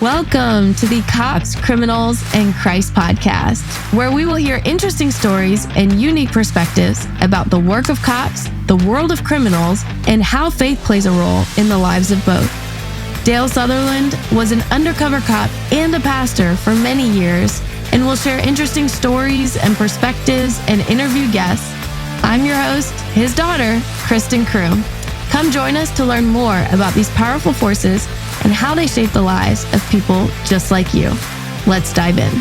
Welcome to the Cops, Criminals, and Christ podcast, where we will hear interesting stories and unique perspectives about the work of cops, the world of criminals, and how faith plays a role in the lives of both. Dale Sutherland was an undercover cop and a pastor for many years and will share interesting stories and perspectives and interview guests. I'm your host, his daughter, Kristen Crew. Come join us to learn more about these powerful forces and how they shape the lives of people just like you. Let's dive in.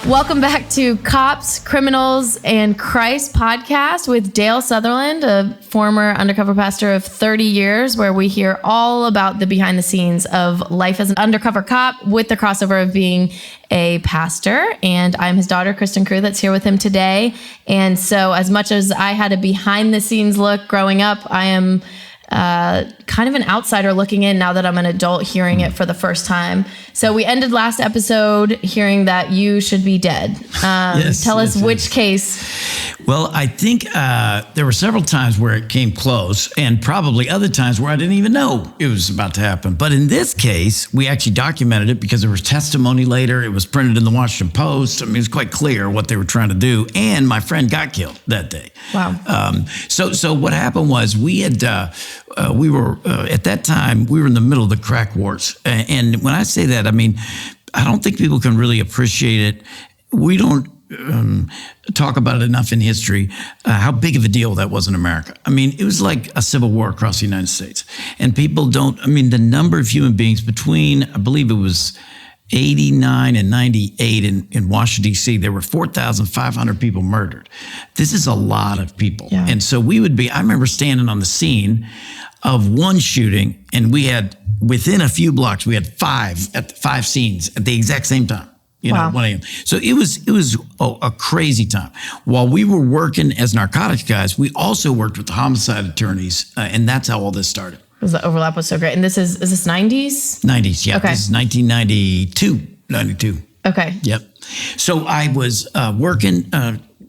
Welcome back to Cops, Criminals, and Christ podcast with Dale Sutherland, a former undercover pastor of 30 years, where we hear all about the behind the scenes of life as an undercover cop with the crossover of being a pastor. And I'm his daughter, Kristen Crew, that's here with him today. And so as much as I had a behind the scenes look growing up, I am kind of an outsider looking in now that I'm an adult hearing it for the first time. So we ended last episode hearing that you should be dead. Tell us which case. Well, I think there were several times where it came close and probably other times where I didn't even know it was about to happen. But in this case, we actually documented it because there was testimony later. It was printed in the Washington Post. I mean, it was quite clear what they were trying to do. And my friend got killed that day. Wow. So what happened was we had... we were, at that time, we were in the middle of the crack wars. And when I say that, I mean, I don't think people can really appreciate it. We don't talk about it enough in history, how big of a deal that was in America. I mean, it was like a civil war across the United States. And people don't, I mean, the number of human beings between, I believe it was 89 and 98 in Washington, D.C., there were 4,500 people murdered. This is a lot of people. Yeah. And so I remember standing on the scene of one shooting, and we had, within a few blocks, we had five scenes at the exact same time. Wow. 1 a.m. So it was a crazy time. While we were working as narcotics guys, we also worked with the homicide attorneys, and that's how all this started. Because the overlap was so great. And is this 90s? 90s, yeah. Okay. This is 1992. Okay. Yep. So I was working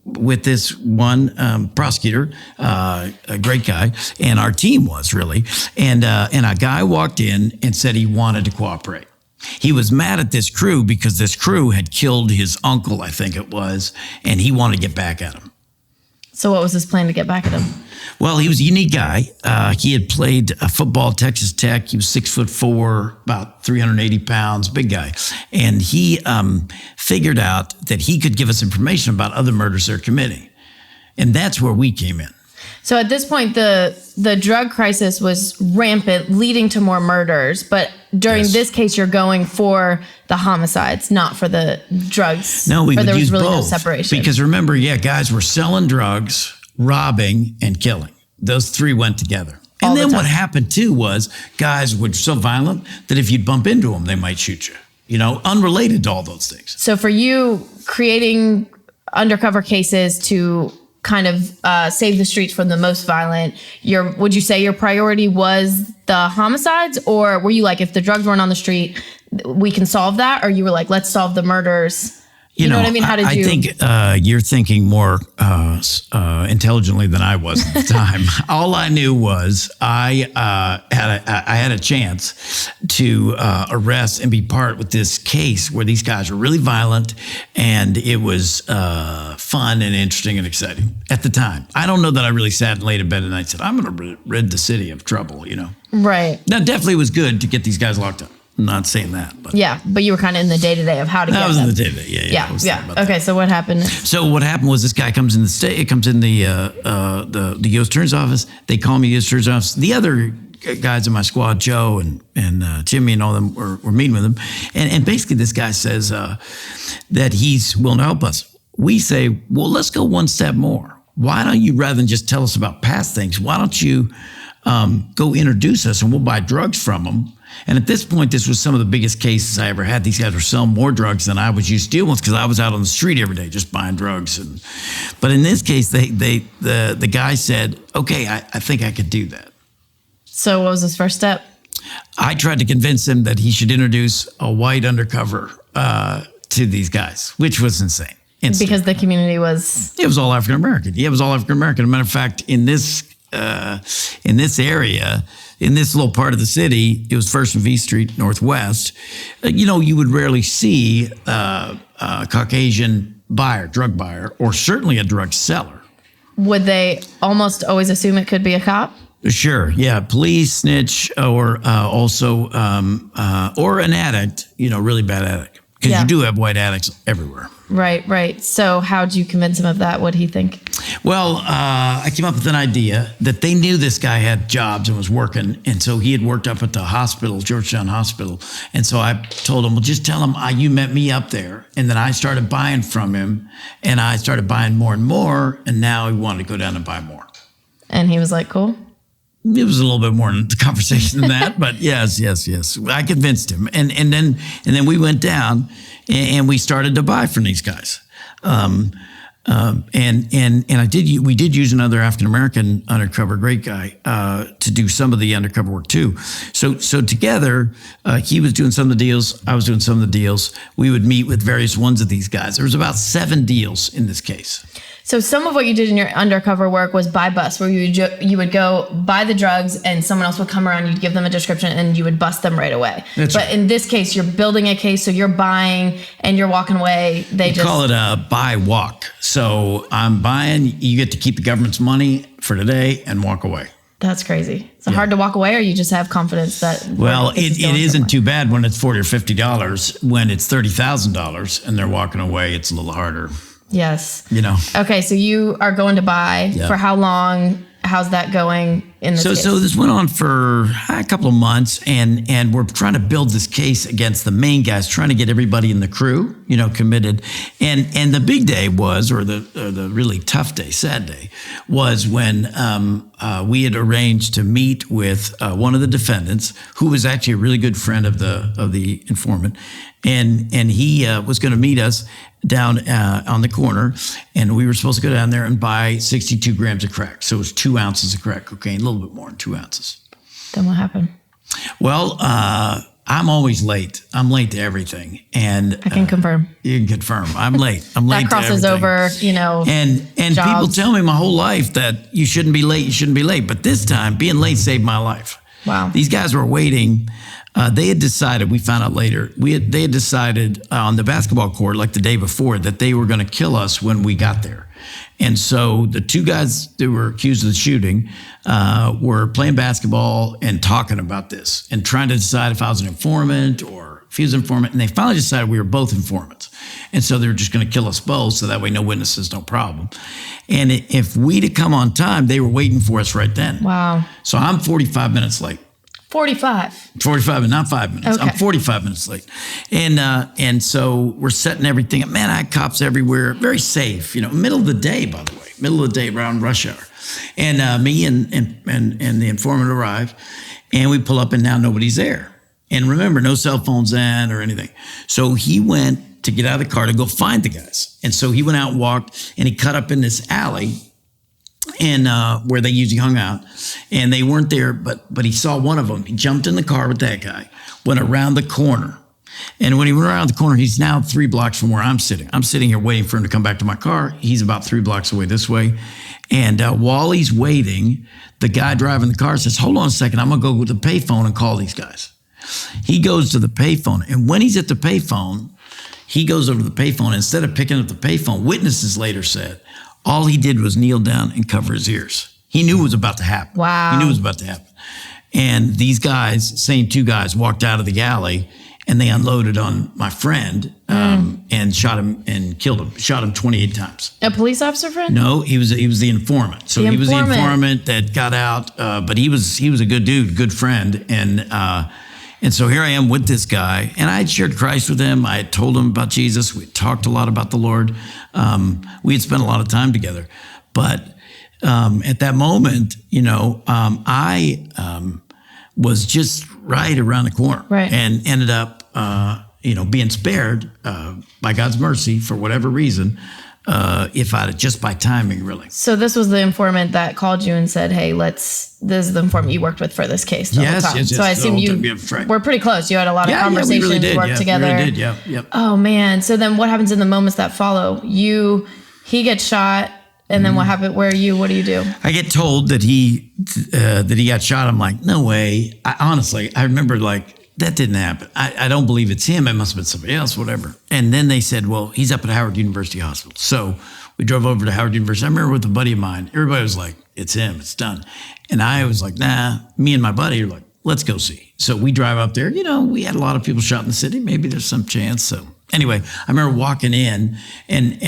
with this one prosecutor, a great guy, and our team was really. And a guy walked in and said he wanted to cooperate. He was mad at this crew because this crew had killed his uncle, I think it was, and he wanted to get back at him. So what was his plan to get back at him? Well, he was a unique guy. He had played football at Texas Tech. He was 6'4", about 380 pounds, big guy. And he figured out that he could give us information about other murders they're committing. And that's where we came in. So at this point, the drug crisis was rampant, leading to more murders. But during this case, you're going for the homicides, not for the drugs. No, we would use really both. No separation. Because remember, guys were selling drugs, robbing, and killing. Those three went together. And then what happened too was guys were so violent that if you'd bump into them, they might shoot you. Unrelated to all those things. So for you, creating undercover cases to kind of save the streets from the most violent, would you say your priority was the homicides, or were you like, if the drugs weren't on the street, we can solve that? Or you were like, let's solve the murders? You know what I mean? How did you? I think you're thinking more intelligently than I was at the time. All I knew was I had a chance to arrest and be part with this case where these guys were really violent, and it was fun and interesting and exciting at the time. I don't know that I really sat and laid in bed and I said, I'm going to rid the city of trouble, Right. Now, definitely was good to get these guys locked up. I'm not saying that, but yeah, but you were kind of in the day to day of how to get them. I was in the day to day, yeah. Okay, so what happened? So what happened was this guy comes in the U.S. Attorney's office. They call me U.S. Attorney's office. The other guys in my squad, Joe and Jimmy and all them, were meeting with him, and basically this guy says that he's willing to help us. We say, well, let's go one step more. Why don't you, rather than just tell us about past things, why don't you go introduce us and we'll buy drugs from them? And at this point, this was some of the biggest cases I ever had. These guys were selling more drugs than I was used to dealing with because I was out on the street every day just buying drugs. But in this case, the guy said, okay, I think I could do that. So what was his first step? I tried to convince him that he should introduce a white undercover to these guys, which was insane. Because the community was... It was all African-American. Yeah, it was all African-American. As a matter of fact, in this area, in this little part of the city, it was First and V Street Northwest. You would rarely see a Caucasian drug buyer, or certainly a drug seller. Would they almost always assume it could be a cop? Sure, yeah, police, snitch, or also or an addict. Really bad addict, because you do have white addicts everywhere. Right. So how'd you convince him of that? What'd he think? Well, I came up with an idea that they knew this guy had jobs and was working. And so he had worked up at the hospital, Georgetown Hospital. And so I told him, well, just tell him you met me up there. And then I started buying from him, and I started buying more and more. And now he wanted to go down and buy more. And he was like, cool. It was a little bit more in the conversation than that, but yes. I convinced him. And then we went down and we started to buy from these guys. We did use another African-American undercover, great guy, to do some of the undercover work too. So together, he was doing some of the deals, I was doing some of the deals. We would meet with various ones of these guys. There was about 7 deals in this case. So some of what you did in your undercover work was by bus, where you would go buy the drugs and someone else would come around, you'd give them a description, and you would bust them right away. But right. In this case, you're building a case, so you're buying and you're walking away. We call it a buy walk. So I'm buying, you get to keep the government's money for today and walk away. That's crazy. Is it hard to walk away, or you just have confidence that? Well, it isn't too bad when it's $40 or $50. When it's $30,000 and they're walking away, it's a little harder. Yes. Okay, so you are going to buy for how long? How's that going in this case? So this went on for a couple of months, and we're trying to build this case against the main guys, trying to get everybody in the crew, committed. And the big day was, or the really tough day, sad day, was when we had arranged to meet with one of the defendants, who was actually a really good friend of the informant, and he was going to meet us down on the corner, and we were supposed to go down there and buy 62 grams of crack. So it was 2 ounces of crack cocaine, a little bit more than 2 ounces. Then what happened? Well, I'm always late. I'm late to everything, and I can confirm. You can confirm. I'm late. I'm late. That crosses to over, And jobs. People tell me my whole life that you shouldn't be late. You shouldn't be late. But this time, being late saved my life. Wow. These guys were waiting. They had decided, we found out later, they had decided on the basketball court, like the day before, that they were going to kill us when we got there. And so the 2 guys that were accused of the shooting were playing basketball and talking about this and trying to decide if I was an informant or if he was an informant. And they finally decided we were both informants. And so they were just going to kill us both, so that way no witnesses, no problem. And if we'd have come on time, they were waiting for us right then. Wow. So I'm 45 minutes late. 45, and not 5 minutes. Okay. I'm 45 minutes late. And so we're setting everything up. Man, I had cops everywhere. Very safe, middle of the day, by the way, middle of the day around rush hour. And me and the informant arrive, and we pull up, and now nobody's there. And remember, no cell phones in or anything. So he went to get out of the car to go find the guys. And so he went out and walked, and he cut up in this alley, and where they usually hung out, and they weren't there, but he saw one of them. He jumped in the car with that guy, went around the corner, and when he went around the corner, he's now 3 blocks from where I'm sitting. I'm sitting here waiting for him to come back to my car. He's about 3 blocks away this way, and while he's waiting, the guy driving the car says, "Hold on a second, I'm gonna go to the payphone and call these guys." He goes to the payphone, and when he's at the payphone, he goes over to the payphone. Instead of picking up the payphone, witnesses later said, all he did was kneel down and cover his ears. He knew it was about to happen. Wow. He knew it was about to happen. And these guys, same 2 guys, walked out of the alley, and they unloaded on my friend and shot him and killed him. Shot him 28 times. A police officer friend? No, he was the informant. So he was the informant that got out. But he was a good dude, good friend, and so here I am with this guy, and I had shared Christ with him. I had told him about Jesus. We talked a lot about the Lord. We had spent a lot of time together. But at that moment, I was just right around the corner, right, and ended up, being spared by God's mercy for whatever reason. If I'd just by timing, really. So this was the informant that called you and said, "Hey, this is the informant you worked with for this case the whole time." Yes. So I assume you were pretty close. You had a lot of conversations, we really did. worked together. We really did. Yeah. Oh man. So then what happens in the moments that follow? He gets shot. And then what happened? What do you do? I get told that he got shot. I'm like, no way. I remember like, that didn't happen. I don't believe it's him. It must have been somebody else, whatever. And then they said, well, he's up at Howard University Hospital. So we drove over to Howard University. I remember with a buddy of mine, everybody was like, it's him, it's done. And I was like, nah, me and my buddy are like, let's go see. So we drive up there. You know, we had a lot of people shot in the city. Maybe there's some chance. So anyway, I remember walking in and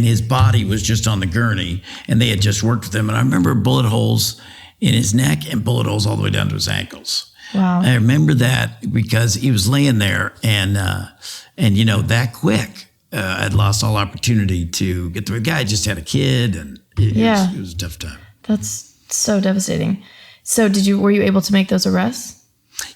his body was just on the gurney and they had just worked with him. And I remember bullet holes in his neck and bullet holes all the way down to his ankles. Wow. I remember that because he was laying there and you know, that quick, I'd lost all opportunity to get through. The guy just had a kid and it was a tough time. That's so devastating. So were you able to make those arrests?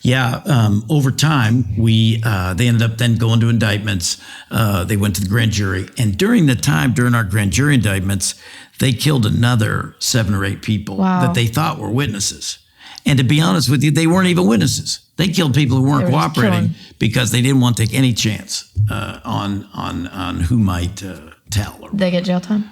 Yeah, over time, they ended up then going to indictments. They went to the grand jury. And during our grand jury indictments, they killed another 7 or 8 people that they thought were witnesses. And to be honest with you, they weren't even witnesses. They killed people who weren't cooperating because they didn't want to take any chance on who might tell. They get jail time?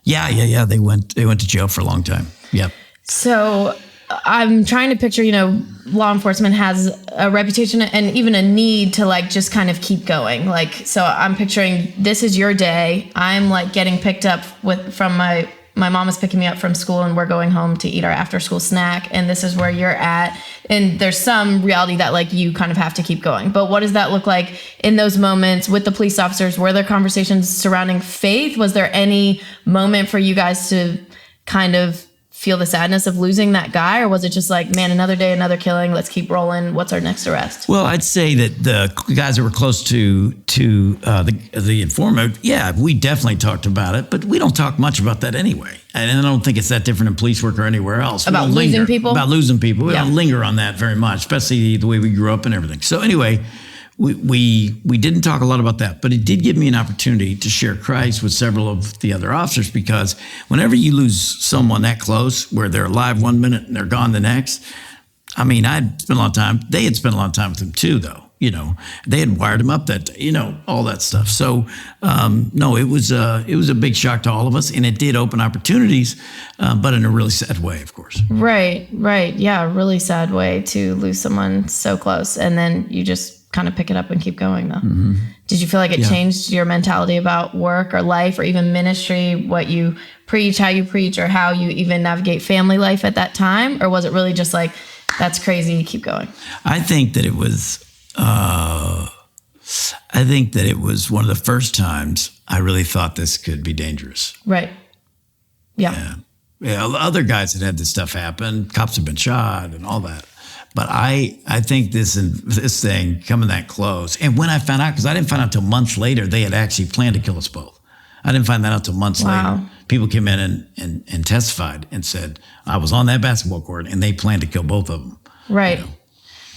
Yeah. They went to jail for a long time. Yep. So I'm trying to picture, you know, law enforcement has a reputation and even a need to like just kind of keep going. Like, so I'm picturing this is your day. I'm like getting picked up from my mom is picking me up from school and we're going home to eat our after school snack. And this is where you're at. And there's some reality that like you kind of have to keep going. But what does that look like in those moments with the police officers? Were there conversations surrounding faith? Was there any moment for you guys to kind of feel the sadness of losing that guy? Or was it just like, man, another day, another killing, let's keep rolling. What's our next arrest? Well, I'd say that the guys that were close to the informant, yeah, we definitely talked about it, but we don't talk much about that anyway. And I don't think it's that different in police work or anywhere else. About losing people? About losing people. We don't linger on that very much, especially the way we grew up and everything. So anyway, we didn't talk a lot about that, but it did give me an opportunity to share Christ with several of the other officers, because whenever you lose someone that close, where they're alive one minute and they're gone the next, I mean, I'd spent a lot of time. They had spent a lot of time with him too, though. You know, they had wired him up that day, you know, all that stuff. So, no, it was a big shock to all of us, and it did open opportunities, but in a really sad way, of course. Right. Yeah, a really sad way to lose someone so close, and then you just kind of pick it up and keep going, though. Mm-hmm. Did you feel like it changed your mentality about work or life or even ministry, what you preach, how you preach, or how you even navigate family life at that time? Or was it really just like, that's crazy, keep going? I think that it was one of the first times I really thought this could be dangerous. Right. Yeah. Other guys had this stuff happen. Cops have been shot and all that. But I think this thing coming that close, and when I found out, because I didn't find out until months later, they had actually planned to kill us both. I didn't find that out until months later. People came in and testified and said, I was on that basketball court and they planned to kill both of them. Right. You know?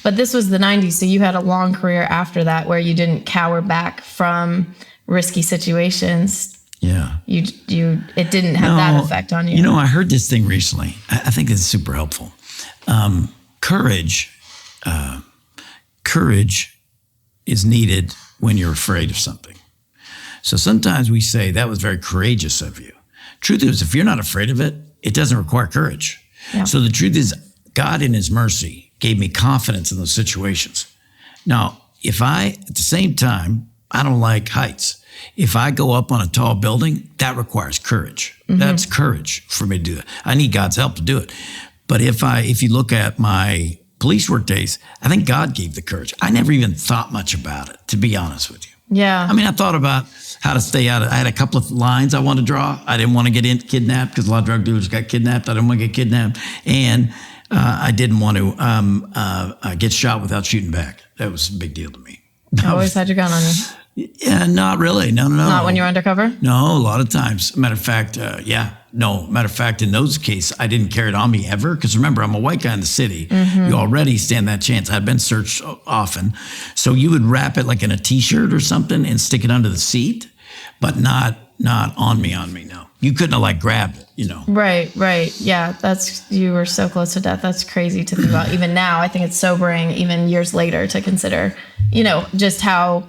But this was the 90s, so you had a long career after that where you didn't cower back from risky situations. Yeah. It didn't have that effect on you. You know, I heard this thing recently. I think it's super helpful. Courage is needed when you're afraid of something. So sometimes we say that was very courageous of you. Truth is, if you're not afraid of it, it doesn't require courage. Yeah. So the truth is, God in his mercy gave me confidence in those situations. Now, at the same time, I don't like heights. If I go up on a tall building, that requires courage. Mm-hmm. That's courage for me to do that. I need God's help to do it. But if you look at my police work days, I think God gave the courage. I never even thought much about it, to be honest with you. Yeah. I mean, I thought about how to stay out of it. I had a couple of lines I wanted to draw. I didn't want to get kidnapped because a lot of drug dealers got kidnapped. I didn't want to get kidnapped. And I didn't want to get shot without shooting back. That was a big deal to me. You always had your gun on you. Yeah, not really. No. Not when you're undercover? No, a lot of times. Matter of fact, in those cases, I didn't carry it on me ever. Because remember, I'm a white guy in the city. Mm-hmm. You already stand that chance. I've been searched often. So you would wrap it like in a T-shirt or something and stick it under the seat, but not on me, no. you couldn't have like grabbed it, you know. Right. Yeah, you were so close to death. That's crazy to think about. Even now, I think it's sobering, even years later, to consider, just how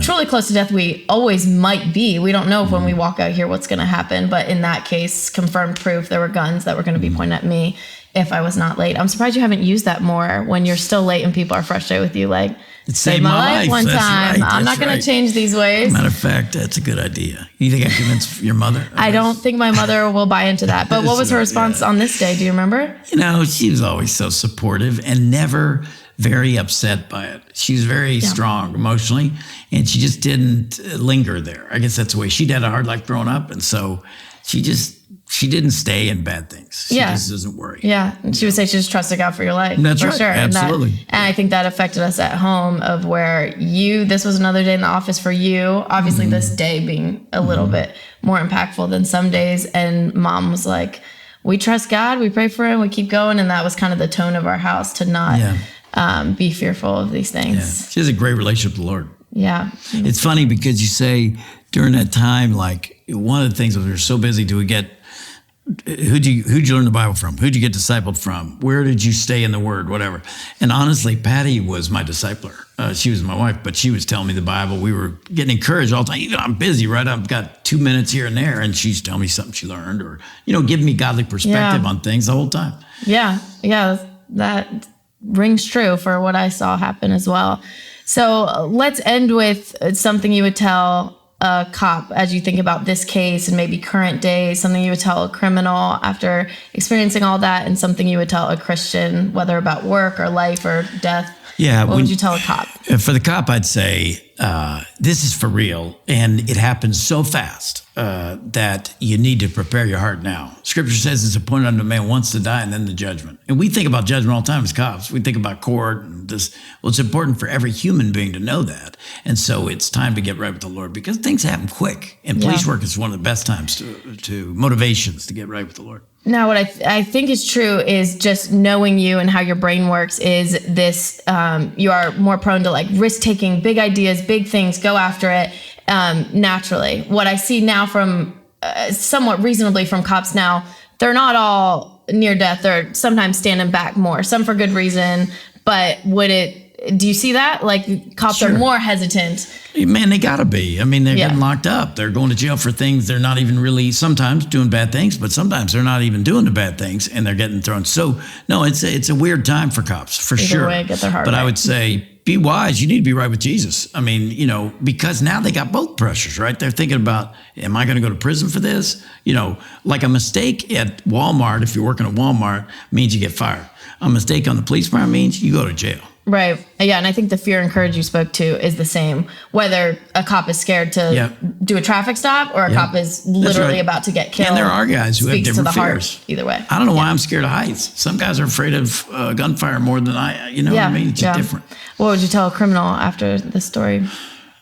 truly close to death we always might be. We don't know if when we walk out here what's going to happen. But in that case, confirmed proof, there were guns that were going to be pointed at me if I was not late. I'm surprised you haven't used that more when you're still late and people are frustrated with you. Like, it saved my life one That's time. Right. I'm not going to change these ways. Matter of fact, that's a good idea. You think I convinced your mother? I don't think my mother will buy into that. But what was her response on this day? Do you remember? She was always so supportive and never very upset by it. She was very strong emotionally, and she just didn't linger there. I guess that's the way she'd had a hard life growing up, and so she didn't stay in bad things. She just doesn't worry. Yeah. And she would say she just trusted God for your life. That's for right. Sure. Absolutely. And I think that affected us at home of where this was another day in the office for you. Obviously this day being a little bit more impactful than some days. And Mom was like, we trust God, we pray for him, we keep going. And that was kind of the tone of our house to not be fearful of these things. Yeah. She has a great relationship with the Lord. Yeah. It's funny because you say during that time, like one of the things was we were so busy, who'd you learn the Bible from? Who'd you get discipled from? Where did you stay in the Word? Whatever. And honestly, Patty was my discipler. She was my wife, but she was telling me the Bible. We were getting encouraged all the time. Even I'm busy, right? I've got 2 minutes here and there, and she's telling me something she learned, or giving me godly perspective on things the whole time. Yeah, that rings true for what I saw happen as well. So let's end with something you would tell a cop as you think about this case and maybe current day, something you would tell a criminal after experiencing all that, and something you would tell a Christian, whether about work or life or death. Yeah. What would you tell a cop? For the cop, I'd say, this is for real. And it happens so fast that you need to prepare your heart now. Scripture says it's appointed unto man once to die and then the judgment. And we think about judgment all the time as cops. We think about court and this. Well, it's important for every human being to know that. And so it's time to get right with the Lord because things happen quick. And police work is one of the best times to motivations to get right with the Lord. Now, what I think is true is just knowing you and how your brain works is this, you are more prone to like risk-taking, big ideas, big things, go after it naturally. What I see now from somewhat reasonably from cops now, they're not all near death. They're sometimes standing back more, some for good reason. But do you see that? Like cops are more hesitant. Man, they gotta be. I mean, they're getting locked up. They're going to jail for things they're not even really sometimes doing bad things, but sometimes they're not even doing the bad things and they're getting thrown. So no, it's a weird time for cops for sure. Way, get their heart but right. I would say be wise. You need to be right with Jesus. I mean, because now they got both pressures, right? They're thinking about, am I going to go to prison for this? Like a mistake at Walmart, if you're working at Walmart, means you get fired. A mistake on the police department means you go to jail. Right. Yeah. And I think the fear and courage you spoke to is the same, whether a cop is scared to do a traffic stop or a cop is literally about to get killed. And there are guys who have different fears. Heart, either way. I don't know why I'm scared of heights. Some guys are afraid of gunfire more than I, what I mean? It's just different. What would you tell a criminal after this story?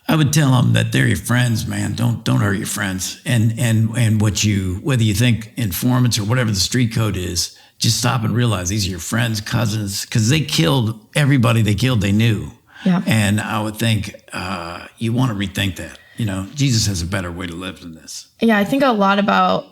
I would tell them that they're your friends, man. Don't hurt your friends. And whether you think informants or whatever the street code is, just stop and realize these are your friends, cousins, because they killed everybody they knew. Yeah. And I would think you want to rethink that. Jesus has a better way to live than this. Yeah, I think a lot about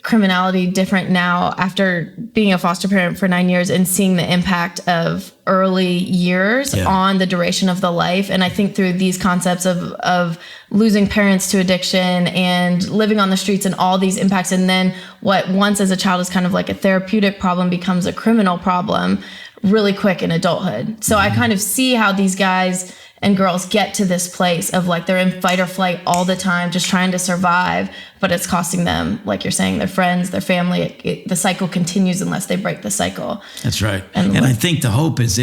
criminality different now after being a foster parent for 9 years and seeing the impact of early years on the duration of the life. And I think through these concepts of losing parents to addiction and living on the streets and all these impacts, and then what once as a child is kind of like a therapeutic problem becomes a criminal problem really quick in adulthood. So I kind of see how these guys and girls get to this place of like they're in fight or flight all the time, just trying to survive, but it's costing them, like you're saying, their friends, their family. The cycle continues unless they break the cycle. That's right. And I think the hope is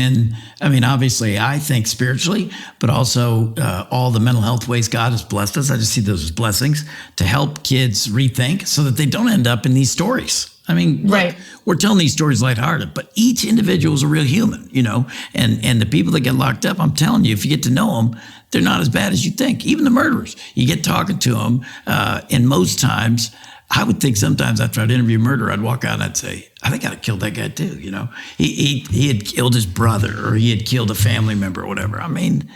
obviously I think spiritually, but also all the mental health ways God has blessed us. I just see those as blessings to help kids rethink so that they don't end up in these stories. I mean, look, we're telling these stories lighthearted, but each individual is a real human, and the people that get locked up, I'm telling you, if you get to know them, they're not as bad as you think. Even the murderers, you get talking to them, and most times, I would think sometimes after I'd interview a murderer, I'd walk out and I'd say, I think I'd have killed that guy too, He had killed his brother or he had killed a family member or whatever. I mean,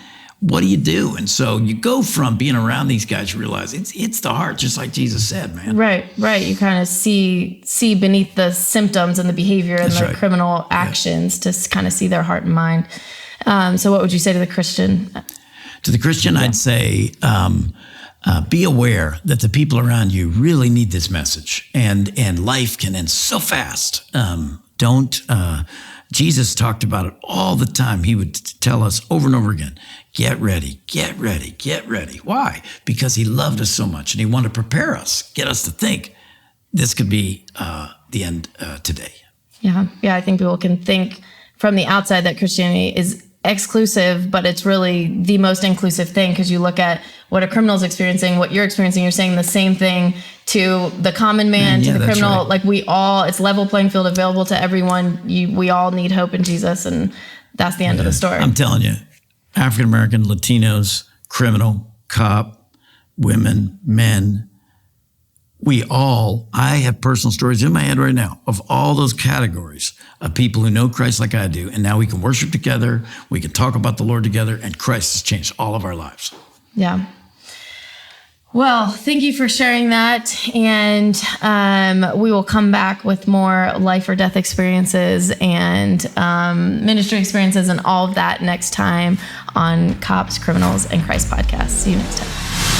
what do you do? And so you go from being around these guys, you realize it's the heart, just like Jesus said, man. Right. You kind of see beneath the symptoms and the behavior and the criminal actions to kind of see their heart and mind. So what would you say to the Christian? To the Christian, I'd say, be aware that the people around you really need this message, and life can end so fast. Jesus talked about it all the time. He would tell us over and over again, get ready, get ready, get ready. Why? Because he loved us so much and he wanted to prepare us, get us to think this could be the end today. Yeah. I think people can think from the outside that Christianity is exclusive, but it's really the most inclusive thing, because you look at what a criminal is experiencing, what you're experiencing, you're saying the same thing to the common man, to the criminal. Right. Like it's level playing field available to everyone. We all need hope in Jesus, and that's the end of the story. I'm telling you, African-American, Latinos, criminal, cop, women, men, I have personal stories in my head right now of all those categories of people who know Christ like I do. And now we can worship together. We can talk about the Lord together, and Christ has changed all of our lives. Yeah. Well, thank you for sharing that. And we will come back with more life or death experiences and ministry experiences and all of that next time on Cops, Criminals, and Christ podcast. See you next time.